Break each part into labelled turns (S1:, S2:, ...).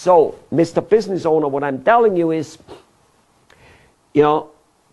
S1: So, Mr. Business Owner, what I'm telling you is,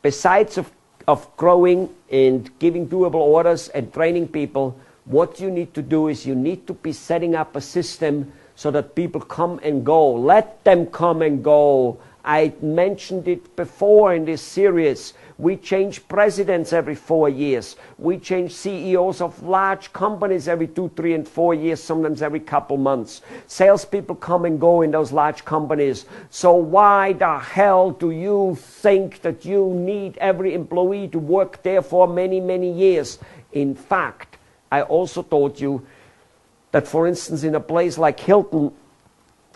S1: besides of growing and giving doable orders and training people, what you need to do is you need to be setting up a system so that people come and go. Let them come and go. I mentioned it before in this series. We change presidents every 4 years. We change CEOs of large companies every 2, 3, and 4 years, sometimes every couple months. Salespeople come and go in those large companies. So why the hell do you think that you need every employee to work there for many, many years? In fact, I also told you that, for instance, in a place like Hilton,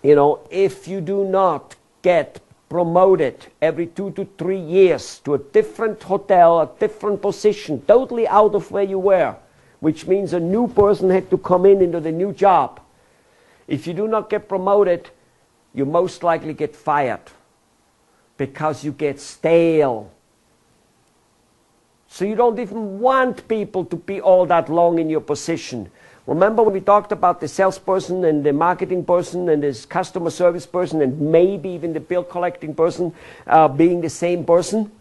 S1: if you do not get promoted every 2 to 3 years to a different hotel, a different position, totally out of where you were, which means a new person had to come into the new job. If you do not get promoted, you most likely get fired because you get stale. So you don't even want people to be all that long in your position. Remember when we talked about the salesperson and the marketing person and this customer service person and maybe even the bill collecting person being the same person?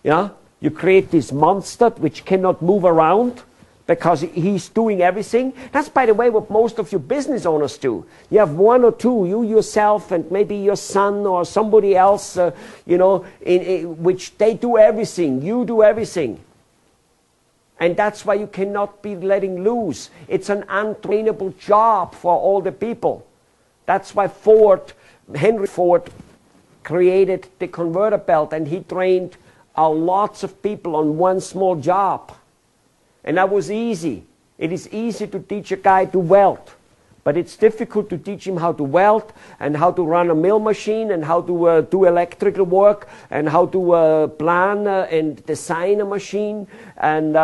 S1: Yeah? You create this monster which cannot move around because he's doing everything. That's, by the way, what most of you business owners do. You have one or two, you yourself and maybe your son or somebody else, which they do everything. You do everything. And that's why you cannot be letting loose. It's an untrainable job for all the people. That's why Henry Ford created the conveyor belt, and he trained lots of people on one small job. And that was easy. It is easy to teach a guy to weld, but it's difficult to teach him how to weld and how to run a mill machine and how to do electrical work and how to plan and design a machine and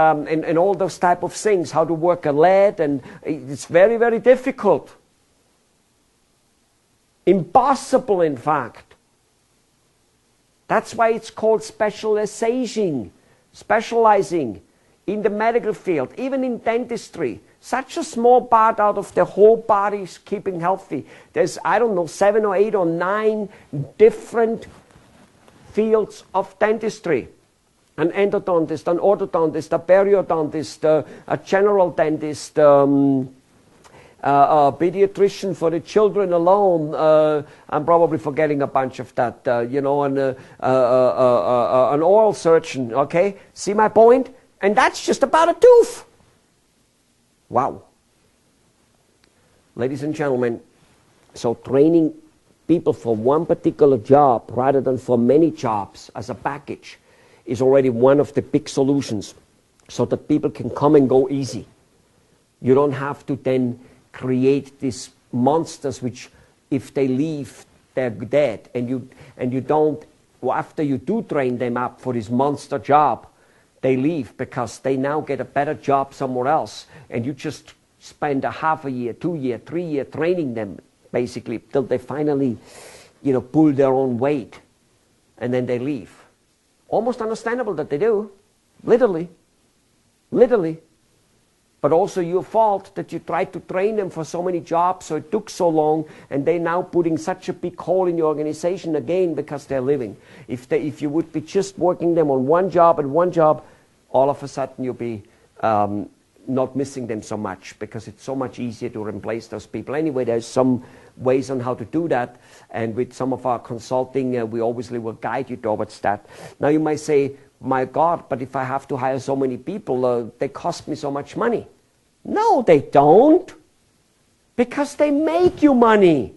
S1: all those type of things, how to work a lead, and it's very, very difficult. Impossible, in fact. That's why it's called specializing in the medical field, even in dentistry. Such a small part out of the whole body is keeping healthy. There's, 7 or 8 or 9 different fields of dentistry. An endodontist, an orthodontist, a periodontist, a general dentist, a pediatrician for the children alone. I'm probably forgetting a bunch of that. An oral surgeon, okay? See my point? And that's just about a tooth. Wow. Ladies and gentlemen, so training people for one particular job rather than for many jobs as a package is already one of the big solutions so that people can come and go easy. You don't have to then create these monsters which, if they leave, they're dead. And you don't, after you do train them up for this monster job, they leave because they now get a better job somewhere else, and you just spend a half a year, 2 year, 3 year training them basically till they finally, pull their own weight, and then they leave. Almost understandable that they do, literally, but also your fault that you tried to train them for so many jobs, so it took so long, and they're now putting such a big hole in your organization again because they're leaving. If you would be just working them on one job and one job, all of a sudden you'll be not missing them so much because it's so much easier to replace those people. Anyway, there's some ways on how to do that, and with some of our consulting, we obviously will guide you towards that. Now you might say, my God, but if I have to hire so many people, they cost me so much money. No, they don't, because they make you money.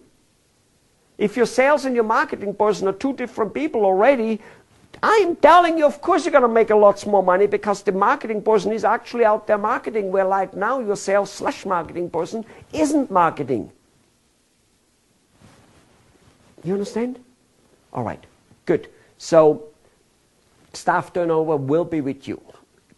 S1: If your sales and your marketing person are 2 different people already, I'm telling you, of course you're going to make a lot more money because the marketing person is actually out there marketing, where right now your sales/marketing person isn't marketing. You understand? All right, good. So staff turnover will be with you,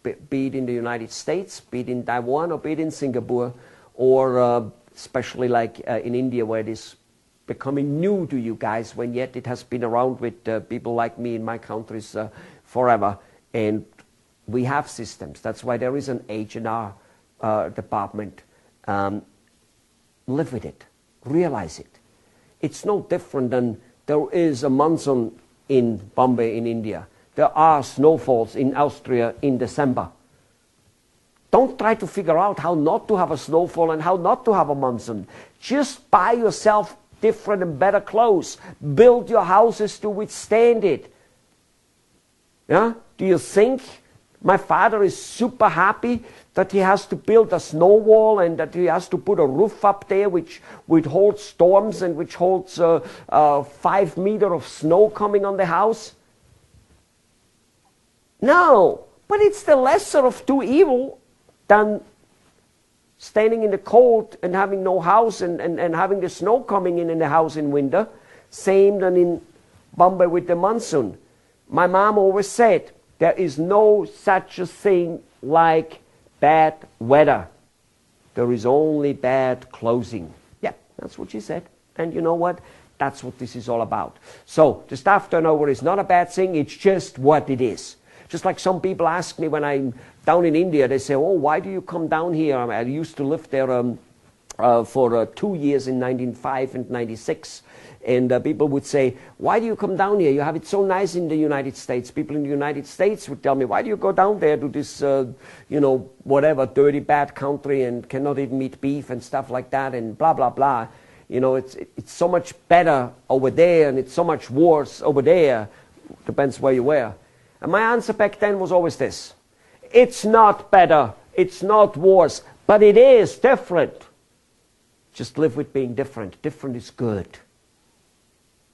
S1: be it in the United States, be it in Taiwan, or be it in Singapore, or especially like in India, where it is becoming new to you guys, when yet it has been around with people like me in my countries forever. And we have systems. That's why there is an H&R department. Live with it. Realize it. It's no different than there is a monsoon in Bombay in India. There are snowfalls in Austria in December. Don't try to figure out how not to have a snowfall and how not to have a monsoon. Just buy yourself different and better clothes. Build your houses to withstand it. Yeah? Do you think my father is super happy that he has to build a snow wall and that he has to put a roof up there which holds storms and which holds 5 meters of snow coming on the house? No, but it's the lesser of two evils than standing in the cold and having no house and having the snow coming in the house in winter. Same than in Bombay with the monsoon. My mom always said, there is no such a thing like bad weather. There is only bad clothing. Yeah, that's what she said. And you know what? That's what this is all about. So the staff turnover is not a bad thing. It's just what it is. Just like some people ask me when I'm down in India, they say, oh, why do you come down here? I used to live there for 2 years in 1995 and 96. And people would say, why do you come down here? You have it so nice in the United States. People in the United States would tell me, why do you go down there to this, whatever, dirty, bad country and cannot even eat beef and stuff like that and blah, blah, blah. You know, it's so much better over there and it's so much worse over there. Depends where you were. And my answer back then was always this. It's not better, it's not worse, but it is different. Just live with being different. Different is good.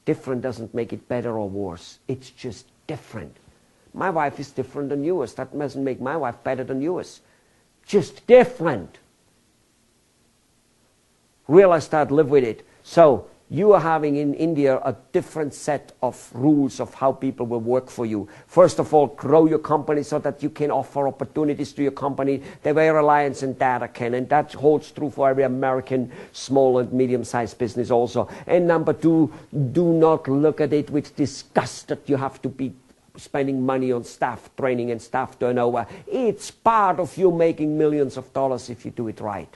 S1: Different doesn't make it better or worse. It's just different. My wife is different than yours. That doesn't make my wife better than yours. Just different. Realize that, live with it. So, you are having in India a different set of rules of how people will work for you. First of all, grow your company so that you can offer opportunities to your company the way Reliance and Data can. And that holds true for every American small and medium-sized business also. And number two, do not look at it with disgust that you have to be spending money on staff training and staff turnover. It's part of you making millions of dollars if you do it right.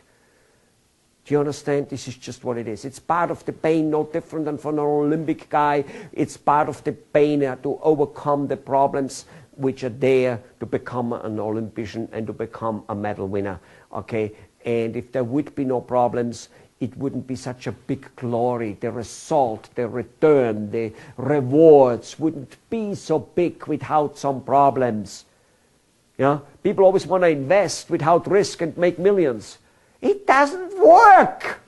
S1: Do you understand? This is just what it is. It's part of the pain, no different than for an Olympic guy. It's part of the pain to overcome the problems which are there to become an Olympian and to become a medal winner. Okay? And if there would be no problems, it wouldn't be such a big glory. The result, the return, the rewards wouldn't be so big without some problems. Yeah? People always want to invest without risk and make millions. It doesn't work,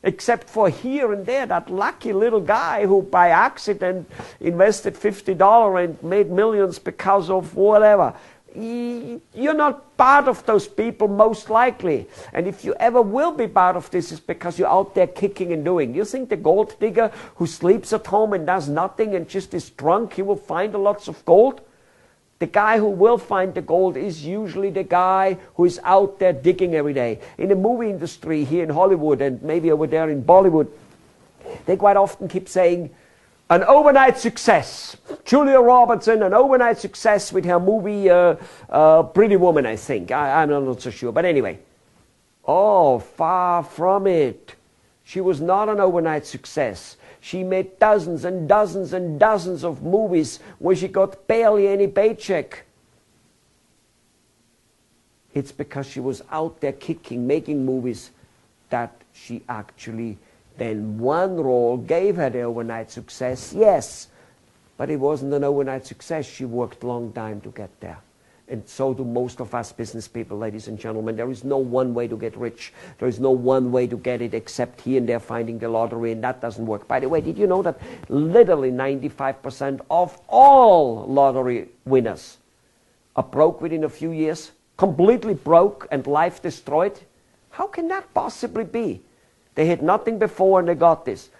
S1: except for here and there, that lucky little guy who by accident invested $50 and made millions because of whatever. You're not part of those people, most likely. And if you ever will be part of this, it's because you're out there kicking and doing. You think the gold digger who sleeps at home and does nothing and just is drunk, he will find lots of gold? The guy who will find the gold is usually the guy who is out there digging every day. In the movie industry here in Hollywood and maybe over there in Bollywood, they quite often keep saying, an overnight success. Julia Roberts, an overnight success with her movie Pretty Woman, I think. I'm not so sure. But anyway. Oh, far from it. She was not an overnight success. She made dozens and dozens and dozens of movies where she got barely any paycheck. It's because she was out there kicking, making movies, that she actually then one role gave her the overnight success, yes. But it wasn't an overnight success. She worked a long time to get there. And so do most of us business people, ladies and gentlemen. There is no one way to get rich. There is no one way to get it except here and there finding the lottery, and that doesn't work. By the way, did you know that literally 95% of all lottery winners are broke within a few years? Completely broke and life destroyed? How can that possibly be? They had nothing before and they got this.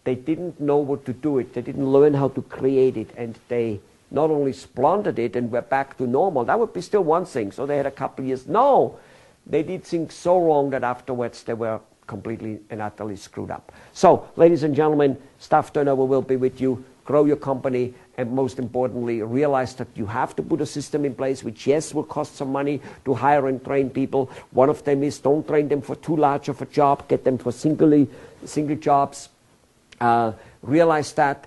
S1: They didn't know what to do it. They didn't learn how to create it, and they not only splundered it and were back to normal. That would be still one thing. So they had a couple of years. No, they did things so wrong that afterwards they were completely and utterly screwed up. So, ladies and gentlemen, staff turnover will be with you. Grow your company, and most importantly, realize that you have to put a system in place which, yes, will cost some money to hire and train people. One of them is don't train them for too large of a job. Get them for single jobs. Realize that.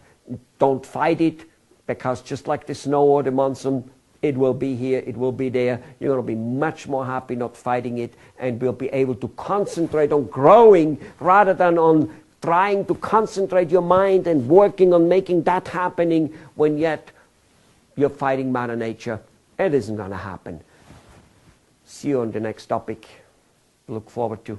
S1: Don't fight it, because just like the snow or the monsoon, it will be here, it will be there. You're going to be much more happy not fighting it, and will be able to concentrate on growing rather than on trying to concentrate your mind and working on making that happening when yet you're fighting Mother Nature. It isn't going to happen. See you on the next topic. Look forward to